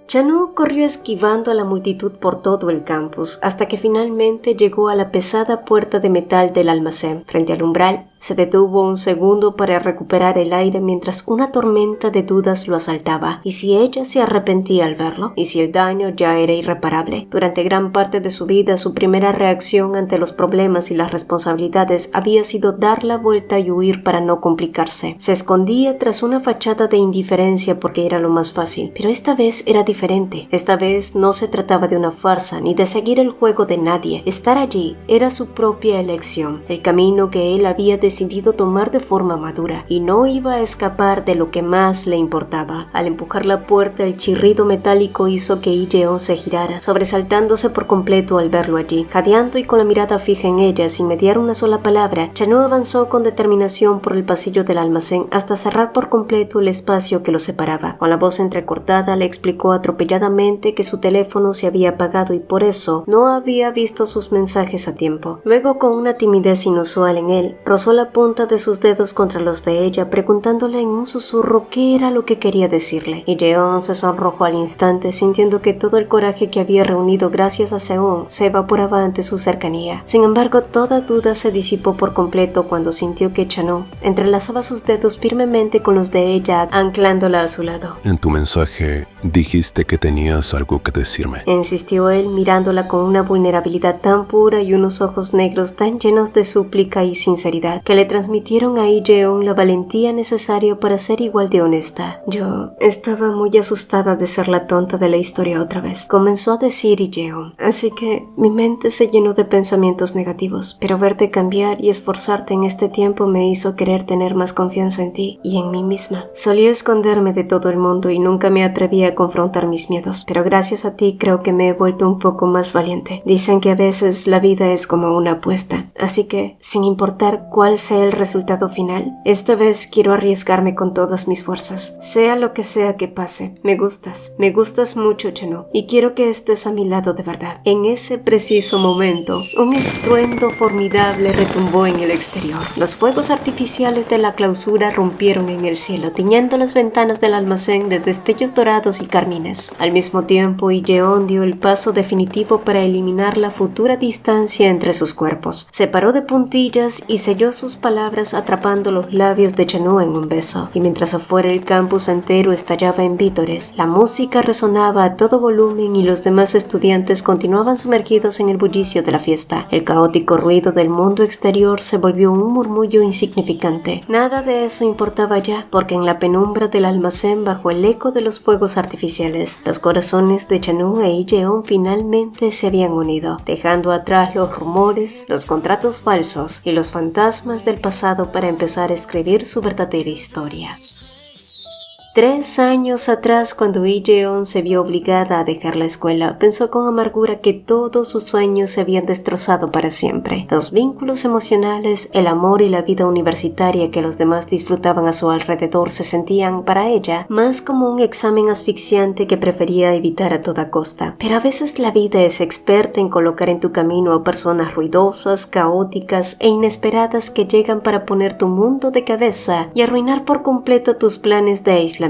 Chanu corrió esquivando a la multitud por todo el campus, hasta que finalmente llegó a la pesada puerta de metal del almacén. Frente al umbral, se detuvo un segundo para recuperar el aire mientras una tormenta de dudas lo asaltaba. ¿Y si ella se arrepentía al verlo? ¿Y si el daño ya era irreparable? Durante gran parte de su vida, su primera reacción ante los problemas y las responsabilidades había sido dar la vuelta y huir para no complicarse. Se escondía tras una fachada de indiferencia porque era lo más fácil, pero esta vez era diferente. Esta vez no se trataba de una farsa ni de seguir el juego de nadie. Estar allí era su propia elección, el camino que él había decidido decidido tomar de forma madura y no iba a escapar de lo que más le importaba. Al empujar la puerta, el chirrido metálico hizo que Lee Jeon se girara, sobresaltándose por completo al verlo allí. Jadeando y con la mirada fija en ella, sin mediar una sola palabra, Chanu avanzó con determinación por el pasillo del almacén hasta cerrar por completo el espacio que lo separaba. Con la voz entrecortada le explicó atropelladamente que su teléfono se había apagado y por eso no había visto sus mensajes a tiempo. Luego, con una timidez inusual en él, rozó la punta de sus dedos contra los de ella, preguntándole en un susurro qué era lo que quería decirle. Y Jeon se sonrojó al instante, sintiendo que todo el coraje que había reunido gracias a Seon se evaporaba ante su cercanía. Sin embargo, toda duda se disipó por completo cuando sintió que Chanu entrelazaba sus dedos firmemente con los de ella, anclándola a su lado. En tu mensaje dijiste que tenías algo que decirme. Insistió él, mirándola con una vulnerabilidad tan pura y unos ojos negros tan llenos de súplica y sinceridad que le transmitieron a Lee Jeon la valentía necesaria para ser igual de honesta. Yo estaba muy asustada de ser la tonta de la historia otra vez, comenzó a decir Lee Jeon. Así que mi mente se llenó de pensamientos negativos, pero verte cambiar y esforzarte en este tiempo me hizo querer tener más confianza en ti y en mí misma. Solía esconderme de todo el mundo y nunca me atrevía a confrontar mis miedos, pero gracias a ti creo que me he vuelto un poco más valiente. Dicen que a veces la vida es como una apuesta, así que, sin importar cuál sea el resultado final, esta vez quiero arriesgarme con todas mis fuerzas, sea lo que sea que pase. Me gustas mucho, Chanu, y quiero que estés a mi lado de verdad. En ese preciso momento, un estruendo formidable retumbó en el exterior. Los fuegos artificiales de la clausura rompieron en el cielo, tiñendo las ventanas del almacén de destellos dorados y carmines. Al mismo tiempo, Lee Jeon dio el paso definitivo para eliminar la futura distancia entre sus cuerpos. Se paró de puntillas y selló sus palabras atrapando los labios de Chanu en un beso. Y mientras afuera el campus entero estallaba en vítores, la música resonaba a todo volumen y los demás estudiantes continuaban sumergidos en el bullicio de la fiesta. El caótico ruido del mundo exterior se volvió un murmullo insignificante. Nada de eso importaba ya, porque en la penumbra del almacén, bajo el eco de los fuegos artificiales, los corazones de Chanu e Lee Jeon finalmente se habían unido, dejando atrás los rumores, los contratos falsos y los fantasmas del pasado para empezar a escribir su verdadera historia. 3 años atrás, cuando Lee Jeon se vio obligada a dejar la escuela, pensó con amargura que todos sus sueños se habían destrozado para siempre. Los vínculos emocionales, el amor y la vida universitaria que los demás disfrutaban a su alrededor se sentían, para ella, más como un examen asfixiante que prefería evitar a toda costa. Pero a veces la vida es experta en colocar en tu camino a personas ruidosas, caóticas e inesperadas que llegan para poner tu mundo de cabeza y arruinar por completo tus planes de aislamiento.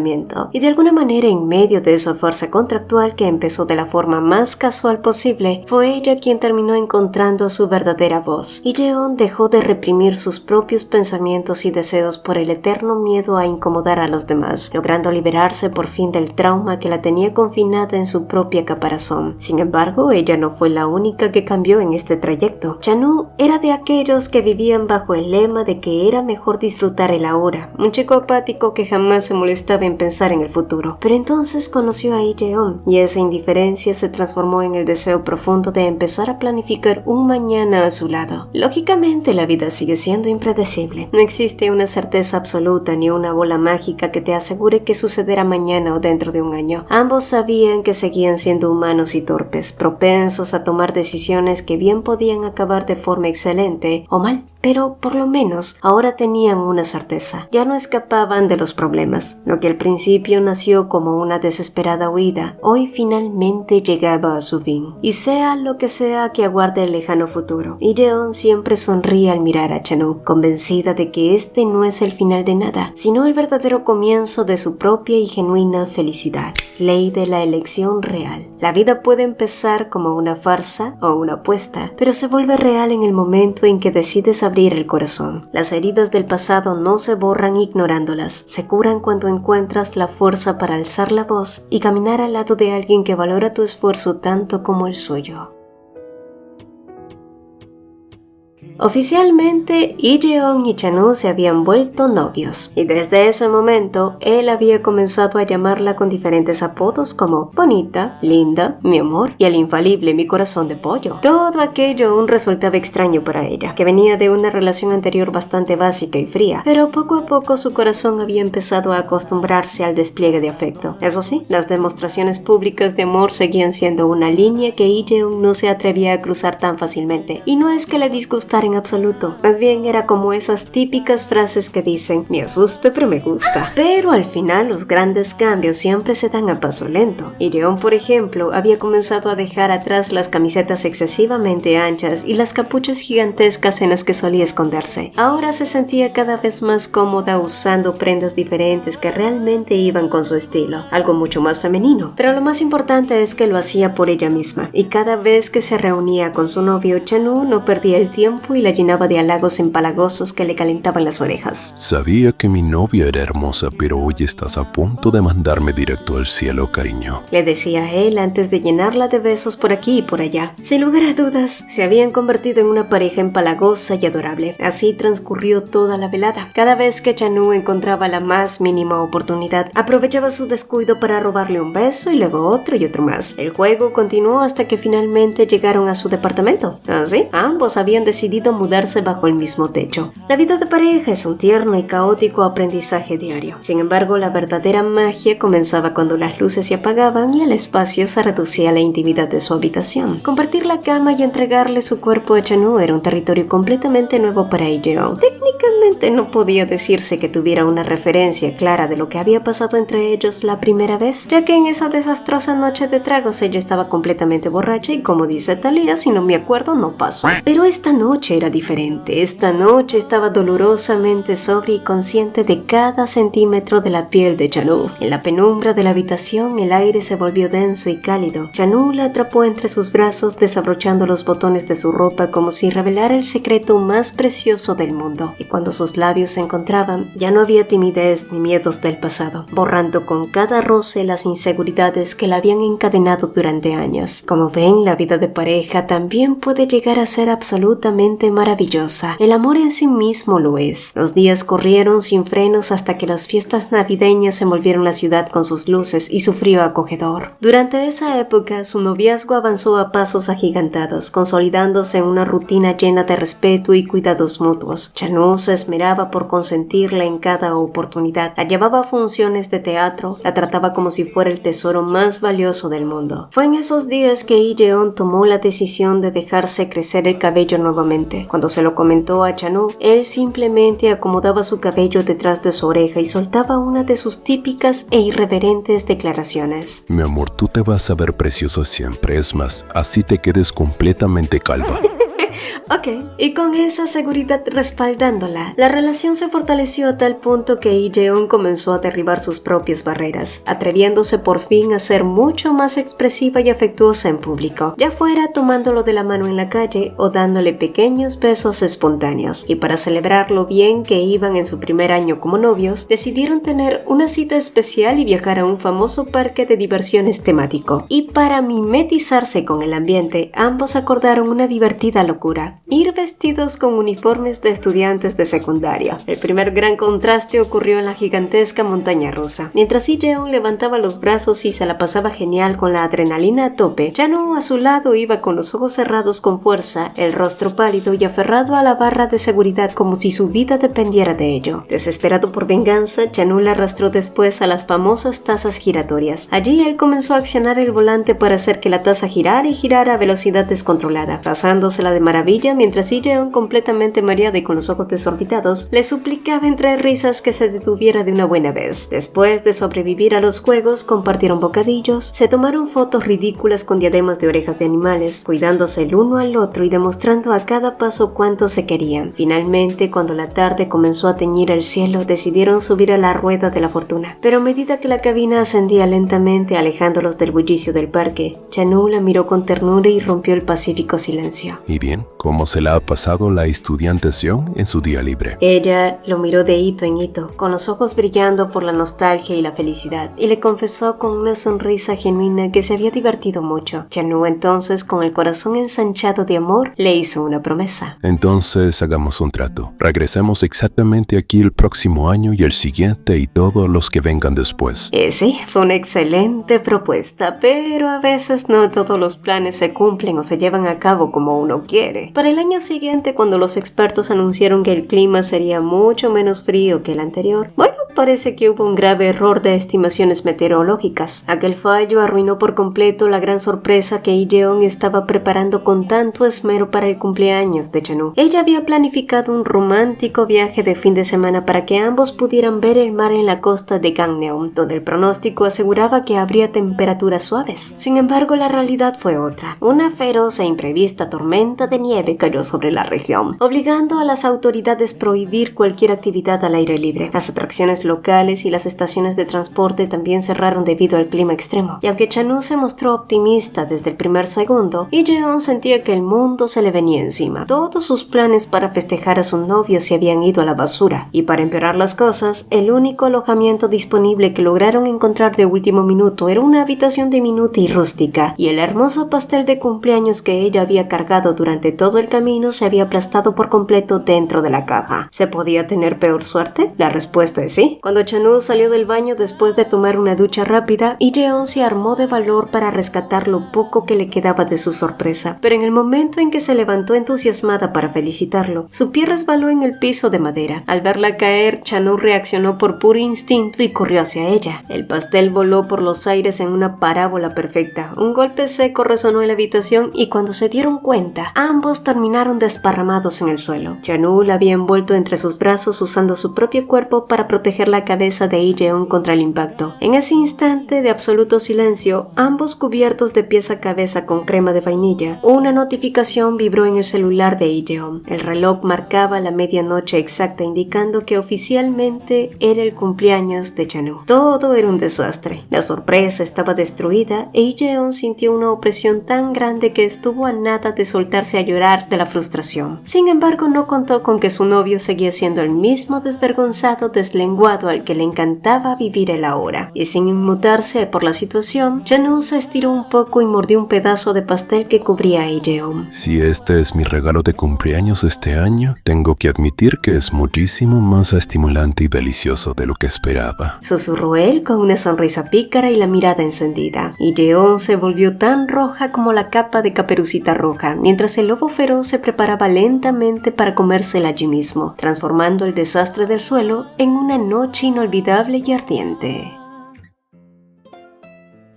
Y de alguna manera, en medio de esa fuerza contractual que empezó de la forma más casual posible, fue ella quien terminó encontrando su verdadera voz. Y Jeon dejó de reprimir sus propios pensamientos y deseos por el eterno miedo a incomodar a los demás, logrando liberarse por fin del trauma que la tenía confinada en su propia caparazón. Sin embargo, ella no fue la única que cambió en este trayecto. Chanu era de aquellos que vivían bajo el lema de que era mejor disfrutar el ahora, un chico apático que jamás se molestaba en pensar en el futuro. Pero entonces conoció a Lee Jeon y esa indiferencia se transformó en el deseo profundo de empezar a planificar un mañana a su lado. Lógicamente, la vida sigue siendo impredecible. No existe una certeza absoluta ni una bola mágica que te asegure que sucederá mañana o dentro de un año. Ambos sabían que seguían siendo humanos y torpes, propensos a tomar decisiones que bien podían acabar de forma excelente o mal. Pero por lo menos ahora tenían una certeza. Ya no escapaban de los problemas. Lo que al principio nació como una desesperada huida, hoy finalmente llegaba a su fin. Y sea lo que sea que aguarde el lejano futuro, Lee Jeon siempre sonríe al mirar a Chanu, convencida de que este no es el final de nada, sino el verdadero comienzo de su propia y genuina felicidad. Ley de la elección real. La vida puede empezar como una farsa o una apuesta, pero se vuelve real en el momento en que decides abrir el corazón. Las heridas del pasado no se borran ignorándolas, se curan cuando encuentras la fuerza para alzar la voz y caminar al lado de alguien que valora tu esfuerzo tanto como el suyo. Oficialmente, Lee Jeong y Chan-woo se habían vuelto novios, y desde ese momento, él había comenzado a llamarla con diferentes apodos como bonita, linda, mi amor y el infalible mi corazón de pollo. Todo aquello aún resultaba extraño para ella, que venía de una relación anterior bastante básica y fría, pero poco a poco su corazón había empezado a acostumbrarse al despliegue de afecto. Eso sí, las demostraciones públicas de amor seguían siendo una línea que Lee Jeong no se atrevía a cruzar tan fácilmente, y no es que le disgustara en absoluto, más bien era como esas típicas frases que dicen, me asusta pero me gusta. Pero al final los grandes cambios siempre se dan a paso lento. Lee Jeong, por ejemplo, había comenzado a dejar atrás las camisetas excesivamente anchas y las capuchas gigantescas en las que solía esconderse. Ahora se sentía cada vez más cómoda usando prendas diferentes que realmente iban con su estilo, algo mucho más femenino. Pero lo más importante es que lo hacía por ella misma, y cada vez que se reunía con su novio, Chan-woo no perdía el tiempo y la llenaba de halagos empalagosos que le calentaban las orejas. Sabía que mi novia era hermosa, pero hoy estás a punto de mandarme directo al cielo, cariño, le decía a él antes de llenarla de besos por aquí y por allá. Sin lugar a dudas, se habían convertido en una pareja empalagosa y adorable. Así transcurrió toda la velada. Cada vez que Chan-woo encontraba la más mínima oportunidad, aprovechaba su descuido para robarle un beso y luego otro y otro más. El juego continuó hasta que finalmente llegaron a su departamento. Así, ambos habían decidido mudarse bajo el mismo techo. La vida de pareja es un tierno y caótico aprendizaje diario. Sin embargo, la verdadera magia comenzaba cuando las luces se apagaban y el espacio se reducía a la intimidad de su habitación. Compartir la cama y entregarle su cuerpo a Chan-woo era un territorio completamente nuevo para Lee Jeong. Técnicamente no podía decirse que tuviera una referencia clara de lo que había pasado entre ellos la primera vez, ya que en esa desastrosa noche de tragos ella estaba completamente borracha y, como dice Thalía, si no me acuerdo no pasó. Pero esta noche era diferente. Esta noche estaba dolorosamente sobria y consciente de cada centímetro de la piel de Chan-woo. En la penumbra de la habitación el aire se volvió denso y cálido. Chan-woo la atrapó entre sus brazos, desabrochando los botones de su ropa como si revelara el secreto más precioso del mundo. Y cuando sus labios se encontraban, ya no había timidez ni miedos del pasado, borrando con cada roce las inseguridades que la habían encadenado durante años. Como ven, la vida de pareja también puede llegar a ser absolutamente maravillosa. El amor en sí mismo lo es. Los días corrieron sin frenos hasta que las fiestas navideñas envolvieron la ciudad con sus luces y su frío acogedor. Durante esa época, su noviazgo avanzó a pasos agigantados, consolidándose en una rutina llena de respeto y cuidados mutuos. Chan-woo se esmeraba por consentirla en cada oportunidad. La llevaba a funciones de teatro, la trataba como si fuera el tesoro más valioso del mundo. Fue en esos días que Lee Jeong tomó la decisión de dejarse crecer el cabello nuevamente. Cuando se lo comentó a Chan-woo, él simplemente acomodaba su cabello detrás de su oreja y soltaba una de sus típicas e irreverentes declaraciones. Mi amor, tú te vas a ver precioso siempre, es más, así te quedes completamente calva. Ok, y con esa seguridad respaldándola, la relación se fortaleció a tal punto que Lee Jeong comenzó a derribar sus propias barreras, atreviéndose por fin a ser mucho más expresiva y afectuosa en público, ya fuera tomándolo de la mano en la calle o dándole pequeños besos espontáneos. Y para celebrar lo bien que iban en su primer año como novios, decidieron tener una cita especial y viajar a un famoso parque de diversiones temático. Y para mimetizarse con el ambiente, ambos acordaron una divertida locura: ir vestidos con uniformes de estudiantes de secundaria. El primer gran contraste ocurrió en la gigantesca montaña rusa. Mientras Lee Jeong levantaba los brazos y se la pasaba genial con la adrenalina a tope, Chan-woo a su lado iba con los ojos cerrados con fuerza, el rostro pálido y aferrado a la barra de seguridad como si su vida dependiera de ello. Desesperado por venganza, Chan-woo la arrastró después a las famosas tazas giratorias. Allí él comenzó a accionar el volante para hacer que la taza girara y girara a velocidad descontrolada, pasándosela de maravilla mientras Lee Jeong, completamente mareada y con los ojos desorbitados, le suplicaba entre risas que se detuviera de una buena vez. Después de sobrevivir a los juegos, compartieron bocadillos, se tomaron fotos ridículas con diademas de orejas de animales, cuidándose el uno al otro y demostrando a cada paso cuánto se querían. Finalmente, cuando la tarde comenzó a teñir el cielo, decidieron subir a la rueda de la fortuna. Pero a medida que la cabina ascendía lentamente, alejándolos del bullicio del parque, Chan-woo la miró con ternura y rompió el pacífico silencio. ¿Y bien? bien. ¿Cómo se la ha pasado la estudiante Seon en su día libre? Ella lo miró de hito en hito, con los ojos brillando por la nostalgia y la felicidad, y le confesó con una sonrisa genuina que se había divertido mucho. Chanu entonces, con el corazón ensanchado de amor, le hizo una promesa. Entonces hagamos un trato. Regresemos exactamente aquí el próximo año y el siguiente y todos los que vengan después. Sí, fue una excelente propuesta, pero a veces no todos los planes se cumplen o se llevan a cabo como uno quiere. Para el año siguiente, cuando los expertos anunciaron que el clima sería mucho menos frío que el anterior, bueno, parece que hubo un grave error de estimaciones meteorológicas. Aquel fallo arruinó por completo la gran sorpresa que Lee estaba preparando con tanto esmero para el cumpleaños de Chanu. Ella había planificado un romántico viaje de fin de semana para que ambos pudieran ver el mar en la costa de Gangneung, donde el pronóstico aseguraba que habría temperaturas suaves. Sin embargo, la realidad fue otra. Una feroz e imprevista tormenta de nieve cayó sobre la región, obligando a las autoridades a prohibir cualquier actividad al aire libre. Las atracciones locales y las estaciones de transporte también cerraron debido al clima extremo. Y aunque Chanu se mostró optimista desde el primer segundo, Lee sentía que el mundo se le venía encima. Todos sus planes para festejar a su novio se habían ido a la basura, y para empeorar las cosas, el único alojamiento disponible que lograron encontrar de último minuto era una habitación diminuta y rústica, y el hermoso pastel de cumpleaños que ella había cargado durante todo el camino se había aplastado por completo dentro de la caja. ¿Se podía tener peor suerte? La respuesta es sí. Cuando Chanu salió del baño después de tomar una ducha rápida, Lee se armó de valor para rescatar lo poco que le quedaba de su sorpresa, pero en el momento en que se levantó entusiasmada para felicitarlo, su pie resbaló en el piso de madera. Al verla caer, Chanu reaccionó por puro instinto y corrió hacia ella. El pastel voló por los aires en una parábola perfecta. Un golpe seco resonó en la habitación y cuando se dieron cuenta, ambos terminaron desparramados en el suelo. Chanu la había envuelto entre sus brazos usando su propio cuerpo para proteger la cabeza de Lee contra el impacto. En ese instante de absoluto silencio, ambos cubiertos de pies a cabeza con crema de vainilla, una notificación vibró en el celular de Lee. El reloj marcaba la medianoche exacta, indicando que oficialmente era el cumpleaños de Chanu. Todo era un desastre. La sorpresa estaba destruida e Lee sintió una opresión tan grande que estuvo a nada de soltarse a llorar de la frustración. Sin embargo, no contó con que su novio seguía siendo el mismo desvergonzado deslenguado al que le encantaba vivir el ahora. Y sin inmutarse por la situación, Chanu se estiró un poco y mordió un pedazo de pastel que cubría a Lee. Si este es mi regalo de cumpleaños este año, tengo que admitir que es muchísimo más estimulante y delicioso de lo que esperaba, susurró él con una sonrisa pícara y la mirada encendida. Y Lee se volvió tan roja como la capa de Caperucita Roja, mientras el lobo feroz se preparaba lentamente para comérsela allí mismo, transformando el desastre del suelo en una noche inolvidable y ardiente.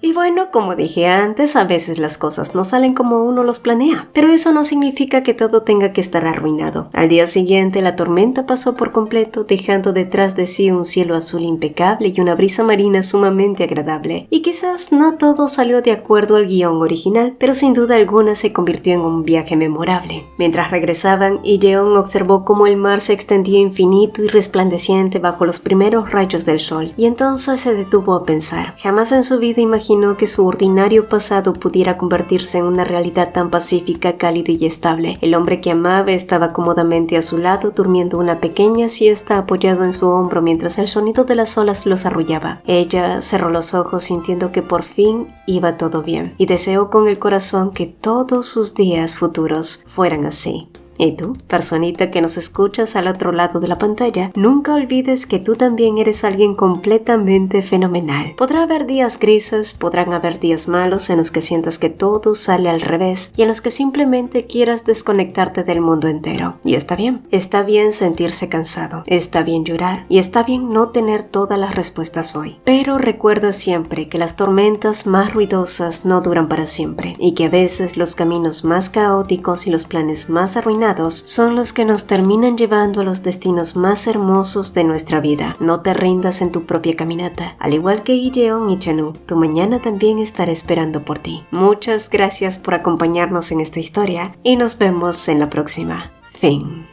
Y bueno, como dije antes, a veces las cosas no salen como uno los planea, pero eso no significa que todo tenga que estar arruinado. Al día siguiente, la tormenta pasó por completo, dejando detrás de sí un cielo azul impecable y una brisa marina sumamente agradable. Y quizás no todo salió de acuerdo al guión original, pero sin duda alguna se convirtió en un viaje memorable. Mientras regresaban, Lee observó cómo el mar se extendía infinito y resplandeciente bajo los primeros rayos del sol, y entonces se detuvo a pensar. Jamás en su vida imaginó que su ordinario pasado pudiera convertirse en una realidad tan pacífica, cálida y estable. El hombre que amaba estaba cómodamente a su lado, durmiendo una pequeña siesta apoyado en su hombro mientras el sonido de las olas los arrullaba. Ella cerró los ojos sintiendo que por fin iba todo bien, y deseó con el corazón que todos sus días futuros fueran así. Y tú, personita que nos escuchas al otro lado de la pantalla, nunca olvides que tú también eres alguien completamente fenomenal. Podrá haber días grises, podrán haber días malos en los que sientas que todo sale al revés y en los que simplemente quieras desconectarte del mundo entero. Y está bien sentirse cansado, está bien llorar y está bien no tener todas las respuestas hoy. Pero recuerda siempre que las tormentas más ruidosas no duran para siempre y que a veces los caminos más caóticos y los planes más arruinados son los que nos terminan llevando a los destinos más hermosos de nuestra vida. No te rindas en tu propia caminata. Al igual que Lee y Chanu, tu mañana también estará esperando por ti. Muchas gracias por acompañarnos en esta historia y nos vemos en la próxima. Fin.